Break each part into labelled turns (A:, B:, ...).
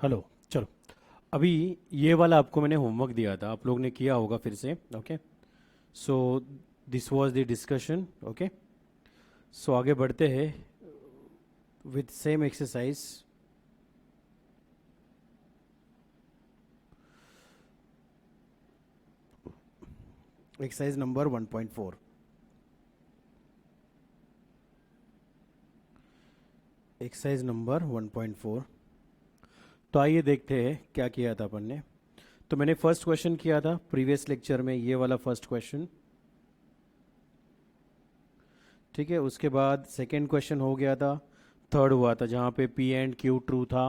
A: Hello. चलो, अभी ये वाला आपको मैंने होमवर्क दिया था, आप लोग ने किया होगा फिर से। Okay, so this was the discussion. Okay, so आगे बढ़ते हैं with same exercise. Exercise number 1.4। Exercise number 1.4। तो आइए देखते हैं क्या किया था अपन ने। तो मैंने फर्स्ट क्वेश्चन किया था प्रीवियस लेक्चर में, ये वाला फर्स्ट क्वेश्चन। ठीक है, उसके बाद सेकेंड क्वेश्चन हो गया था, थर्ड हुआ था जहाँ पे पी एंड क्यू ट्रू था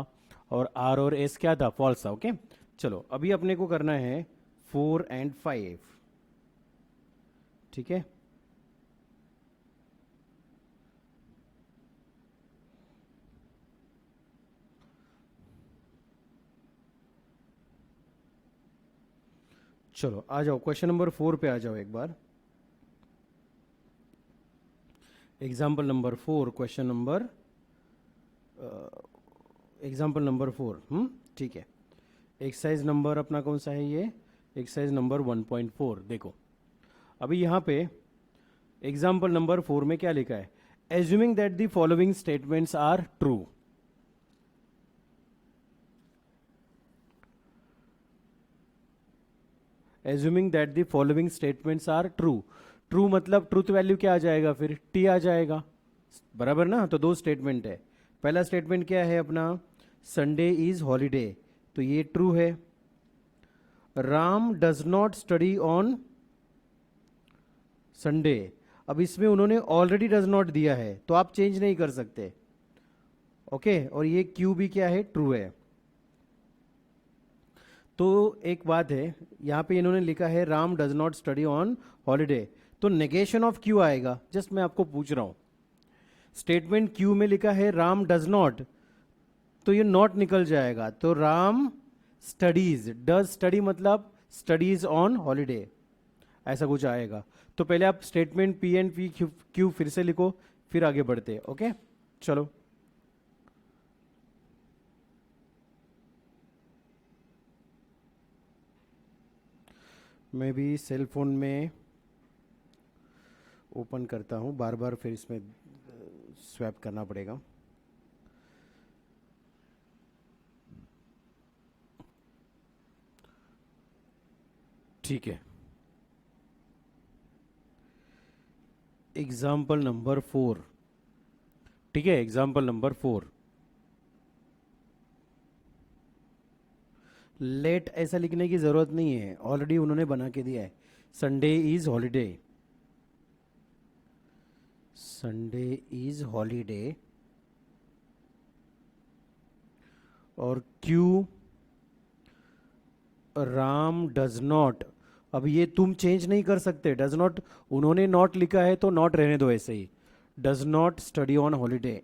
A: और आर और एस क्या था, फॉल्स था। ओके, चलो अभी अपने को करना है 4 and 5। ठीक है, चलो आ जाओ क्वेश्चन नंबर 4 पे आ जाओ एक बार। Example number 4, question number example number 4। ठीक है। एक्सरसाइज नंबर अपना कौन सा है ये? Exercise number 1.4। देखो अभी यहाँ पे एग्जाम्पल नंबर 4 में क्या लिखा है? Assuming that the following statements are true. Assuming that the following statements are true. True मतलब ट्रूथ वैल्यू क्या आ जाएगा? फिर टी आ जाएगा, बराबर ना? तो दो स्टेटमेंट है। पहला स्टेटमेंट क्या है अपना? संडे इज हॉलीडे, तो ये ट्रू है। Ram does not study on Sunday, अब इसमें उन्होंने ऑलरेडी डज नॉट दिया है तो आप चेंज नहीं कर सकते। ओके, और ये क्यू भी क्या है? ट्रू है। तो एक बात है, यहां पे इन्होंने लिखा है Ram does not study on holiday, तो नेगेशन ऑफ क्यू आएगा। जस्ट मैं आपको पूछ रहा हूं, स्टेटमेंट क्यू में लिखा है राम डज नॉट, तो ये नॉट निकल जाएगा, तो राम स्टडीज, डज स्टडी मतलब स्टडीज ऑन हॉलीडे, ऐसा कुछ आएगा। तो पहले आप statement P and P Q फिर से लिखो, फिर आगे बढ़ते हैं। ओके, चलो। मैं भी सेल फोन में ओपन करता हूँ बार बार, फिर इसमें स्वैप करना पड़ेगा। ठीक है, एग्जाम्पल नंबर 4। ठीक है, एग्जाम्पल नंबर 4। लेट ऐसा लिखने की जरूरत नहीं है, ऑलरेडी उन्होंने बना के दिया है। Sunday is holiday, Sunday is holiday, और क्यू राम डज नॉट। अब ये तुम चेंज नहीं कर सकते, डज नॉट उन्होंने नॉट लिखा है तो नॉट रहने दो ऐसे ही। Does not study on holiday.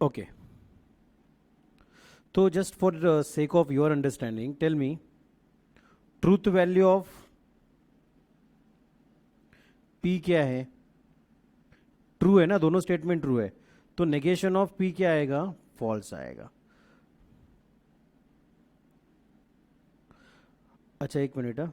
A: Okay, तो just for sake of your understanding tell me, truth value of P क्या है? ट्रू है ना, दोनों स्टेटमेंट ट्रू है, तो नेगेशन ऑफ पी क्या आएगा? फॉल्स आएगा। अच्छा एक मिनट।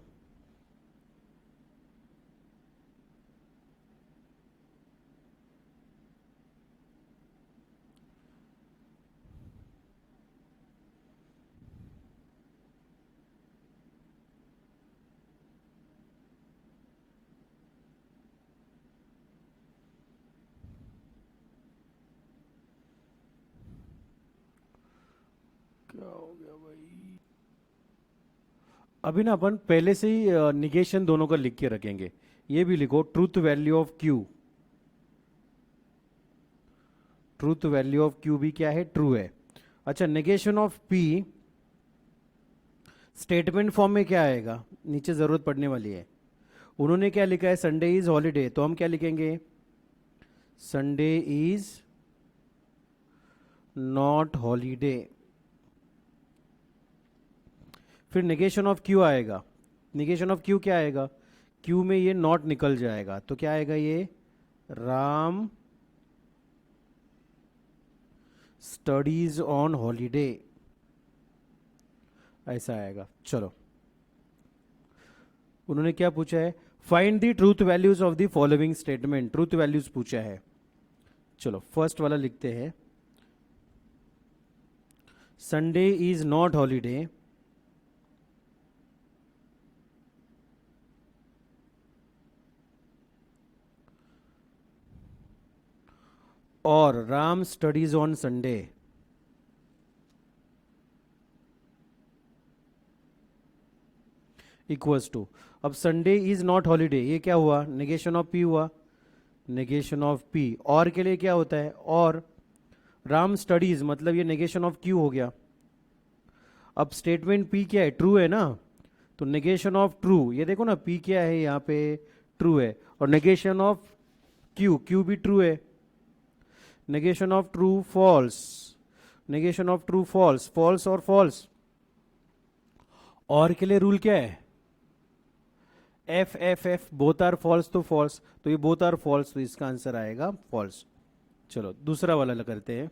A: क्या हो गया भाई? अभी ना अपन पहले से ही निगेशन दोनों का लिख के रखेंगे। ये भी लिखो, truth value of Q. Truth value of Q भी क्या है? ट्रू है। अच्छा, negation of P statement form में क्या आएगा? नीचे जरूरत पड़ने वाली है। उन्होंने क्या लिखा है? संडे इज हॉलीडे, तो हम क्या लिखेंगे? Sunday is not holiday. फिर नेगेशन ऑफ क्यू आएगा। नेगेशन ऑफ क्यू क्या आएगा? क्यू में ये नॉट निकल जाएगा, तो क्या आएगा ये, राम स्टडीज ऑन हॉलीडे, ऐसा आएगा। चलो, उन्होंने क्या पूछा है, find the truth values of the following statement, truth values पूछा है। चलो फर्स्ट वाला लिखते हैं, संडे इज नॉट हॉलीडे, और Ram studies on Sunday. Equals to, अब संडे इज नॉट हॉलीडे, ये क्या हुआ, नेगेशन ऑफ पी हुआ, नेगेशन ऑफ पी, और के लिए क्या होता है, और राम स्टडीज मतलब ये नेगेशन ऑफ क्यू हो गया। अब स्टेटमेंट पी क्या है, ट्रू है ना, तो नेगेशन ऑफ ट्रू, ये देखो ना पी क्या है यहाँ पे, ट्रू है, और नेगेशन ऑफ क्यू, क्यू भी ट्रू है, negation of true false, negation of true false, false और फॉल्स, और के लिए रूल क्या है, F F F, both are false तो फॉल्स, तो ये बोथ आर फॉल्स, तो इसका आंसर आएगा फॉल्स। चलो दूसरा वाला करते हैं,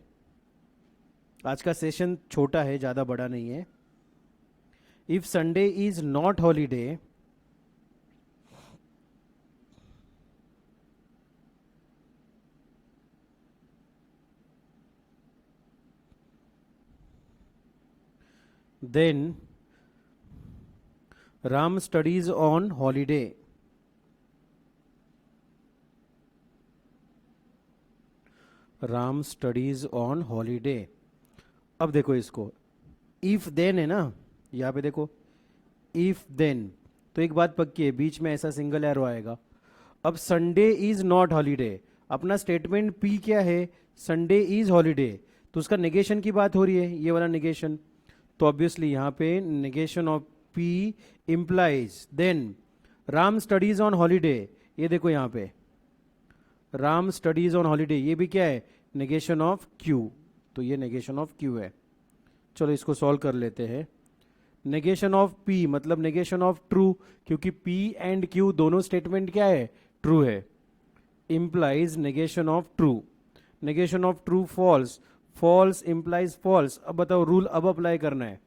A: आज का सेशन छोटा है, ज्यादा बड़ा नहीं है। If Sunday is not holiday, then Ram studies on holiday. Ram studies on holiday. अब देखो इसको, इफ देन है ना, यहां पे देखो इफ देन, तो एक बात पक्की है, बीच में ऐसा सिंगल एरो आएगा। अब संडे इज नॉट हॉलीडे, अपना स्टेटमेंट पी क्या है, संडे इज हॉलीडे, तो उसका नेगेशन की बात हो रही है, ये वाला नेगेशन, तो ऑब्वियसली यहां पे negation of P implies then Ram studies on holiday, ये देखो यहां पे राम स्टडीज ऑन हॉलीडे, ये भी क्या है, नेगेशन ऑफ क्यू, तो ये नेगेशन ऑफ क्यू है। चलो इसको सॉल्व कर लेते हैं। नेगेशन ऑफ पी मतलब नेगेशन ऑफ ट्रू, क्योंकि पी एंड क्यू दोनों स्टेटमेंट क्या है, ट्रू है, implies negation of true, negation of true false, false implies false. अब बताओ रूल अब अप्लाई करना है,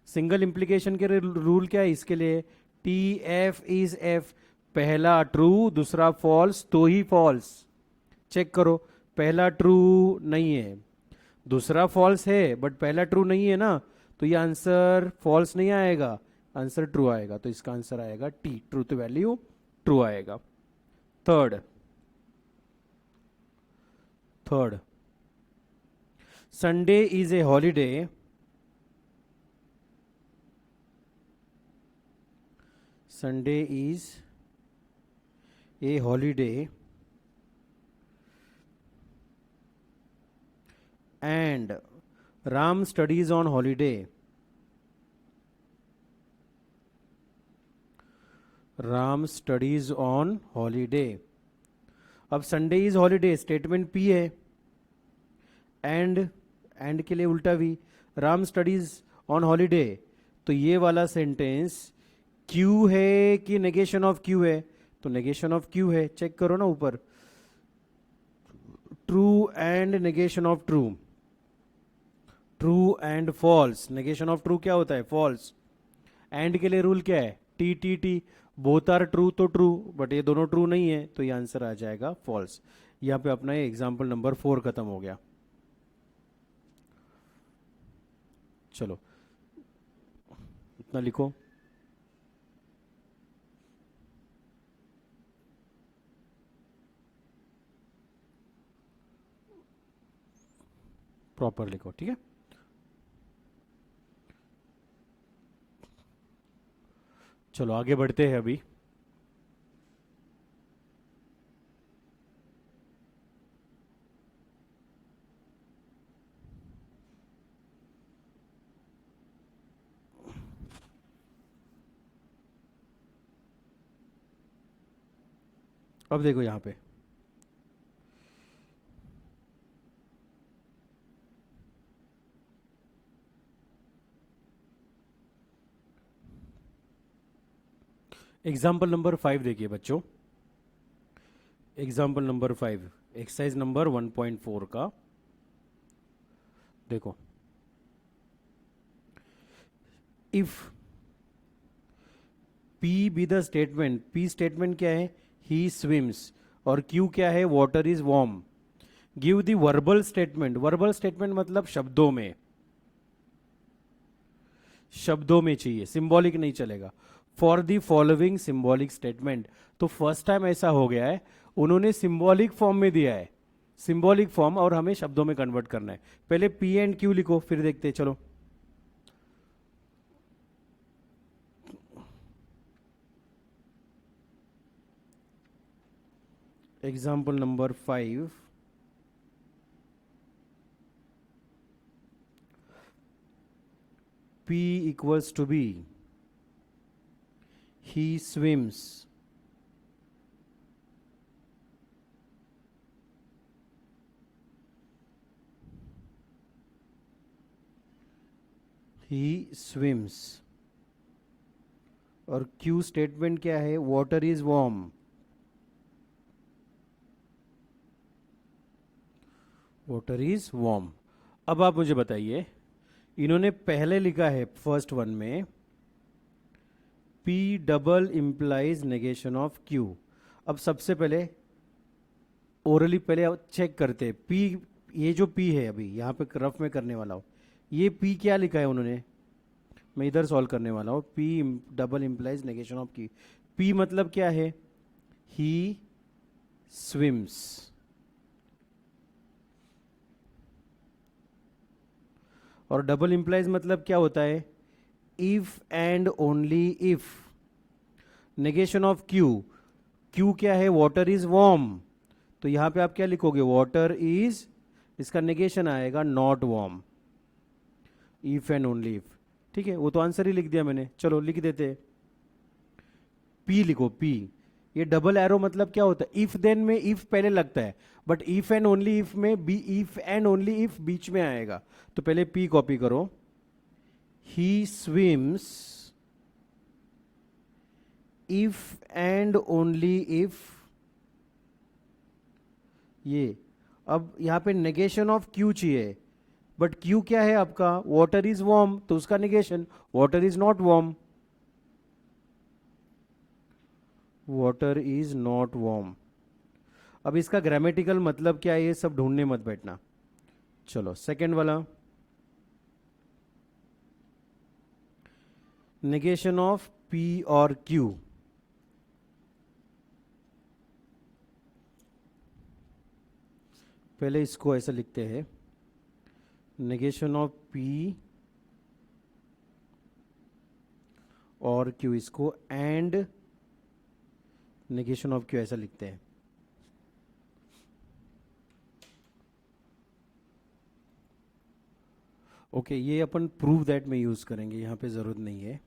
A: सिंगल इंप्लीकेशन के रूल क्या है इसके लिए, टी एफ इज एफ, पहला ट्रू दूसरा फॉल्स तो ही फॉल्स। चेक करो, पहला ट्रू नहीं है, दूसरा फॉल्स है, बट पहला ट्रू नहीं है ना, तो ये आंसर फॉल्स नहीं आएगा, आंसर ट्रू आएगा, तो इसका आंसर आएगा टी, ट्रूथ वैल्यू ट्रू आएगा। Third, third, Sunday is a holiday, Sunday is a holiday and Ram studies on holiday. Ram studies on holiday. अब Sunday is holiday statement P है, and के लिए उल्टा भी, राम स्टडीज ऑन हॉलीडे, तो ये वाला सेंटेंस क्यू है कि नेगेशन ऑफ क्यू है, तो नेगेशन ऑफ क्यू है, चेक करो ना ऊपर, true and negation of true, true and false, negation of true क्या होता है, फॉल्स, एंड के लिए रूल क्या है, T T T, both are true तो ट्रू, बट ये दोनों ट्रू नहीं है, तो ये आंसर आ जाएगा फॉल्स। यहां पे अपना ये एग्जाम्पल नंबर 4 खत्म हो गया। चलो इतना लिखो, प्रॉपर लिखो, ठीक है। चलो आगे बढ़ते हैं अभी। अब देखो यहां पे, एग्जाम्पल नंबर 5 देखिए बच्चों, एग्जाम्पल नंबर 5 एक्सरसाइज नंबर 1.4 का देखो। If P be the statement, P statement क्या है, ही स्विम्स, और क्यू क्या है, water is warm. Give the verbal statement, verbal statement मतलब शब्दों में, शब्दों में चाहिए, सिंबॉलिक नहीं चलेगा। For the following symbolic statement, तो फर्स्ट टाइम ऐसा हो गया है, उन्होंने सिंबॉलिक फॉर्म में दिया है, सिंबॉलिक फॉर्म, और हमें शब्दों में कन्वर्ट करना है। पहले पी एंड क्यू लिखो, फिर देखते हैं, चलो। Example number 5, P equals to B, he swims, he swims, और Q स्टेटमेंट क्या है, water is warm, water is warm. अब आप मुझे बताइए, इन्होंने पहले लिखा है फर्स्ट वन में P double implies negation of Q। अब सबसे पहले ओरली पहले चेक करते हैं P, ये जो P है अभी यहाँ पे रफ में करने वाला हूँ, ये P क्या लिखा है उन्होंने, मैं इधर सॉल्व करने वाला हूँ। P double implies negation of Q, P मतलब क्या है, ही स्विम्स, और डबल इंप्लाइज मतलब क्या होता है, if and only if. Negation of Q, Q क्या है, वाटर इज वार्म, तो यहां पे आप क्या लिखोगे, वाटर इज, इसका नेगेशन आएगा not warm, if and only if. ठीक है, वो तो आंसर ही लिख दिया मैंने, चलो लिख देते। पी लिखो, पी, ये डबल एरो मतलब क्या होता है, इफ देन में इफ पहले लगता है, but if and only if में B, if and only if बीच में आएगा। तो पहले पी कॉपी करो, he swims if and only if, ये। अब यहां पे नेगेशन ऑफ क्यू चाहिए, बट क्यू क्या है आपका, वाटर इज वार्म, तो उसका negation, water is not warm, water is not warm. अब इसका ग्रामेटिकल मतलब क्या है, ये सब ढूंढने मत बैठना। चलो सेकंड वाला, नेगेशन ऑफ पी और क्यू। पहले इसको ऐसा लिखते हैं, नेगेशन ऑफ पी और क्यू, इसको एंड नेगेशन ऑफ क्यू ऐसा लिखते हैं। ओके, ये अपन प्रूव दैट में यूज करेंगे, यहां पे जरूरत नहीं है।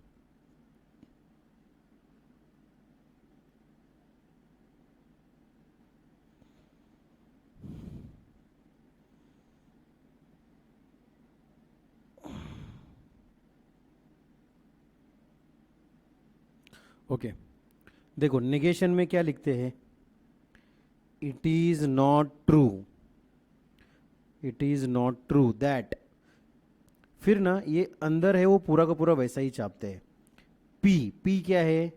A: ओके देखो, नेगेशन में क्या लिखते हैं, it is not true, it is not true that. फिर ना ये अंदर है वो पूरा का पूरा वैसा ही छापते हैं। पी, पी क्या है,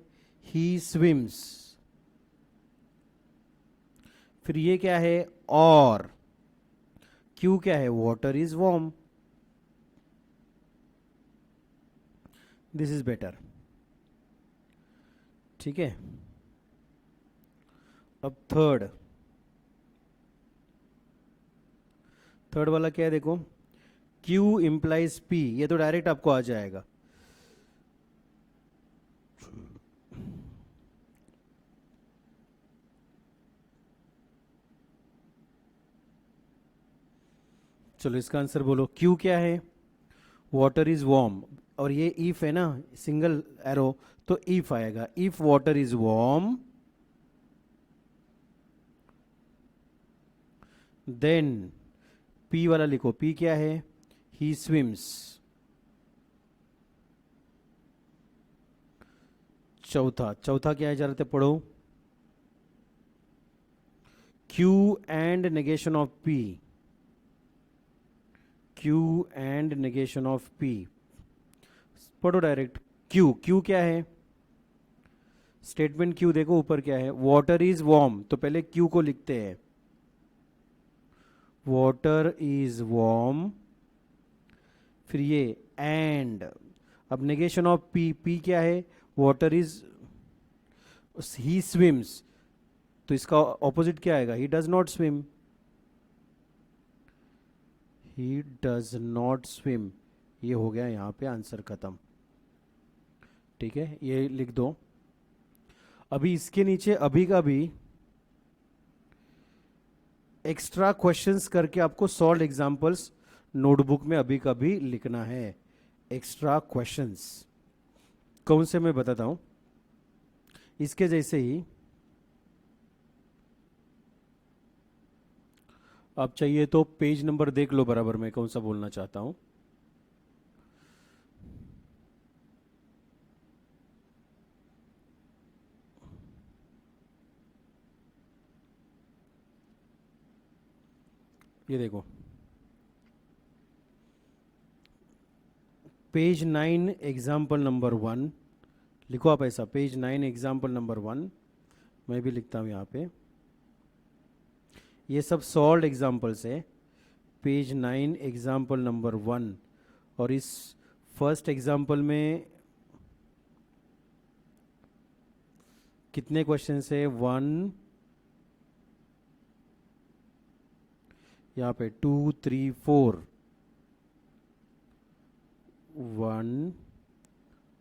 A: ही स्विम्स, फिर ये क्या है, और क्यू क्या है, water is warm. This is better, ठीक है। अब थर्ड, थर्ड वाला क्या है देखो, Q इंप्लाइज P, ये तो डायरेक्ट आपको आ जाएगा। चलो इसका आंसर बोलो, Q क्या है, वाटर इज वार्म, और ये इफ है ना, सिंगल एरो, तो इफ आएगा, if water is warm then P वाला लिखो, P क्या है, ही स्विम्स। चौथा चौथा क्या है जरा ते पढ़ो. Q and negation of P. Q and negation of P. पढ़ो डायरेक्ट. Q क्या है? स्टेटमेंट Q देखो ऊपर क्या है. वाटर इज वार्म, तो पहले Q को लिखते हैं. Water is warm. फिर ये एंड. अब नेगेशन ऑफ P क्या है? वाटर इज, ही स्विम्स, तो इसका ऑपोजिट क्या आएगा? ही does not swim. He does not swim. ये हो गया यहां पे आंसर खत्म. ठीक है, ये लिख दो. अभी इसके नीचे अभी का भी एक्स्ट्रा क्वेश्चंस करके आपको सॉल्व एग्जांपल्स नोटबुक में अभी का भी लिखना है. एक्स्ट्रा क्वेश्चंस कौन से मैं बताता हूं. इसके जैसे ही आप चाहिए तो पेज नंबर देख लो बराबर मैं कौन सा बोलना चाहता हूं. ये देखो, पेज 9 एग्जाम्पल नंबर 1. लिखो आप ऐसा, पेज 9 एग्जाम्पल नंबर 1. मैं भी लिखता हूं यहां पे. ये सब सॉल्व एग्जाम्पल्स है. Page 9 example number 1. और इस फर्स्ट एग्जाम्पल में कितने क्वेश्चन है? 1, यहाँ पे 2, 3, 4. 1,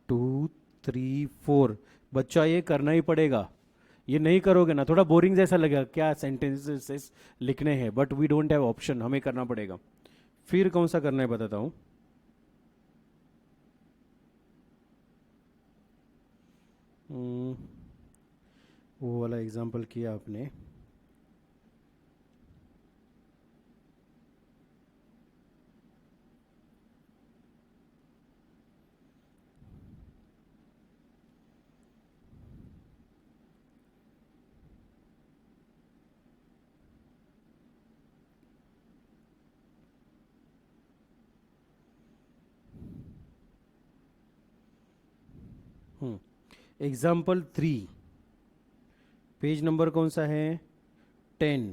A: 2, 3, 4. बच्चा ये करना ही पड़ेगा. ये नहीं करोगे ना थोड़ा बोरिंग जैसा लगेगा, क्या सेंटेंसेस लिखने हैं, but we don't have option, हमें करना पड़ेगा. फिर कौन सा करना है बताता हूं. वो वाला एग्जाम्पल किया आपने. एग्जाम्पल 3. पेज नंबर कौन सा है? 10.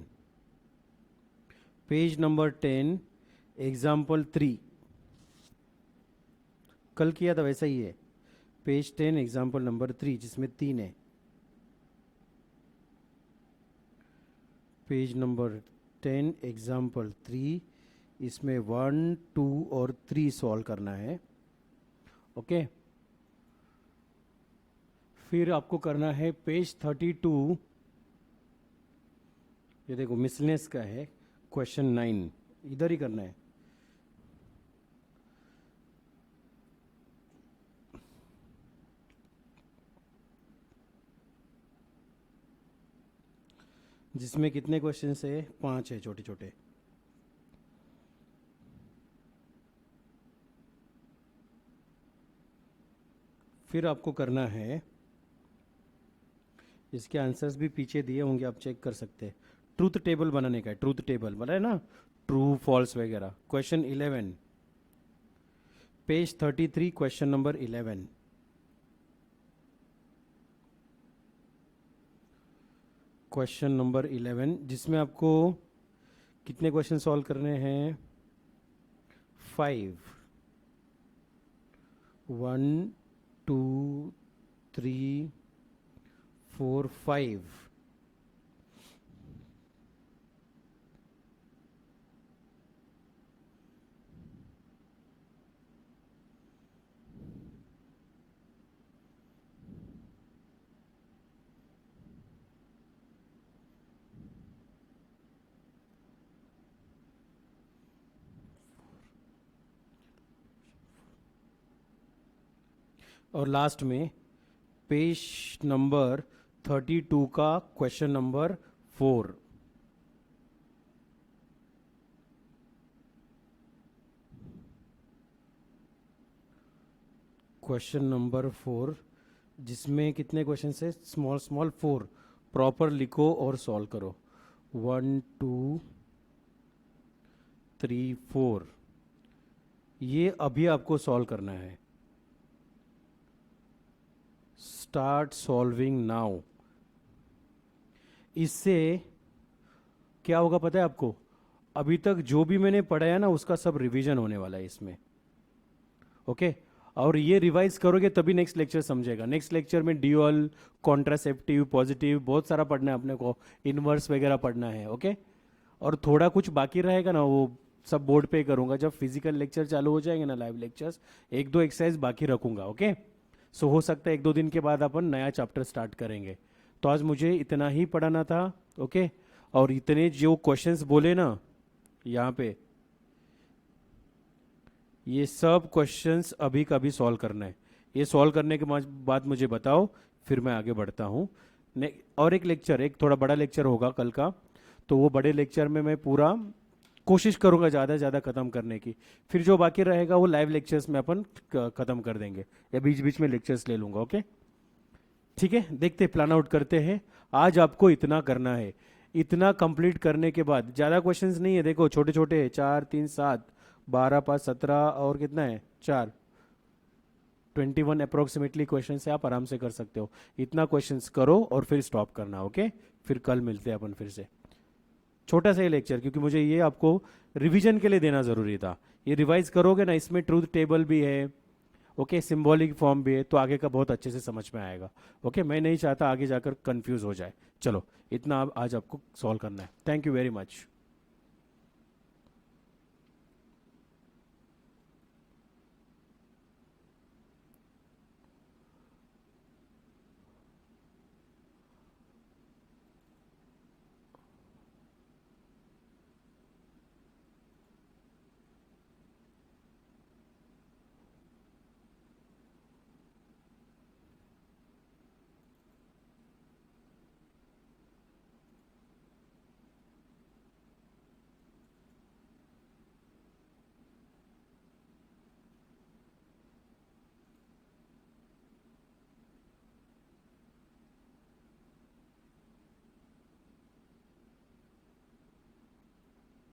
A: Page number 10 example 3. कल किया था वैसा ही है. पेज 10 एग्जाम्पल नंबर 3 जिसमें 3 है. Page number 10 example 3. इसमें 1, 2 और 3 सॉल्व करना है. ओके. फिर आपको करना है पेज 32. ये देखो मिसलेनियस का है, क्वेश्चन 9 इधर ही करना है. जिसमें कितने क्वेश्चन है? 5 है छोटे छोटे. फिर आपको करना है, इसके आंसर्स भी पीछे दिए होंगे आप चेक कर सकते हैं. ट्रूथ टेबल बनाने का है. ट्रूथ टेबल बना है ना, ट्रू फॉल्स वगैरह. Question 11 page 33 question number 11. Question number 11 जिसमें आपको कितने क्वेश्चन सॉल्व करने हैं? 5. 1, 2, 3, 4, 5. और लास्ट में पेज नंबर 32 का क्वेश्चन नंबर 4. क्वेश्चन नंबर 4 जिसमें कितने क्वेश्चन है, स्मॉल स्मॉल 4, प्रॉपर लिखो और सॉल्व करो। 1 2 3 4, ये अभी आपको सॉल्व करना है। Start solving now. इससे क्या होगा पता है आपको, अभी तक जो भी मैंने पढ़ाया ना उसका सब रिवीजन होने वाला है इसमें। ओके, और ये रिवाइज करोगे तभी नेक्स्ट लेक्चर समझेगा। नेक्स्ट लेक्चर में ड्यूअल, कॉन्ट्रासेप्टिव, पॉजिटिव, बहुत सारा पढ़ना है अपने को, इनवर्स वगैरह पढ़ना है। ओके, और थोड़ा कुछ बाकी रहेगा ना वो सब बोर्ड पे करूंगा। जब फिजिकल लेक्चर चालू हो जाएंगे ना, लाइव लेक्चर्स, एक दो एक्सरसाइज बाकी रखूंगा। ओके, सो हो सकता है 1-2 दिन के बाद अपन नया चैप्टर स्टार्ट करेंगे। तो आज मुझे इतना ही पढ़ाना था। ओके, और इतने जो क्वेश्चंस बोले ना यहाँ पे, ये सब क्वेश्चंस अभी का अभी सॉल्व करना है। ये सॉल्व करने के बाद मुझे बताओ, फिर मैं आगे बढ़ता हूँ। और एक लेक्चर, एक थोड़ा बड़ा लेक्चर होगा कल का, तो वो बड़े लेक्चर में मैं पूरा कोशिश करूंगा ज़्यादा से ज़्यादा ख़त्म करने की। फिर जो बाकी रहेगा वो लाइव लेक्चर्स में अपन ख़त्म कर देंगे, या बीच बीच में लेक्चर्स ले लूँगा। ओके, ठीक है, देखते प्लान आउट करते हैं। आज आपको इतना करना है। इतना कंप्लीट करने के बाद ज़्यादा क्वेश्चंस नहीं है, देखो छोटे छोटे है, 4 3 7 12 5 17 और कितना है 4, 21 अप्रोक्सीमेटली क्वेश्चन से आप आराम से कर सकते हो। इतना क्वेश्चंस करो और फिर स्टॉप करना। ओके, फिर कल मिलते हैं अपन फिर से। छोटा सा ही लेक्चर, क्योंकि मुझे ये आपको रिवीजन के लिए देना ज़रूरी था। ये रिवाइज करोगे ना, इसमें ट्रूथ टेबल भी है, ओके, सिंबॉलिक फॉर्म भी है, तो आगे का बहुत अच्छे से समझ में आएगा। ओके, मैं नहीं चाहता आगे जाकर कंफ्यूज हो जाए। चलो, इतना आज आपको सॉल्व करना है। Thank you very much.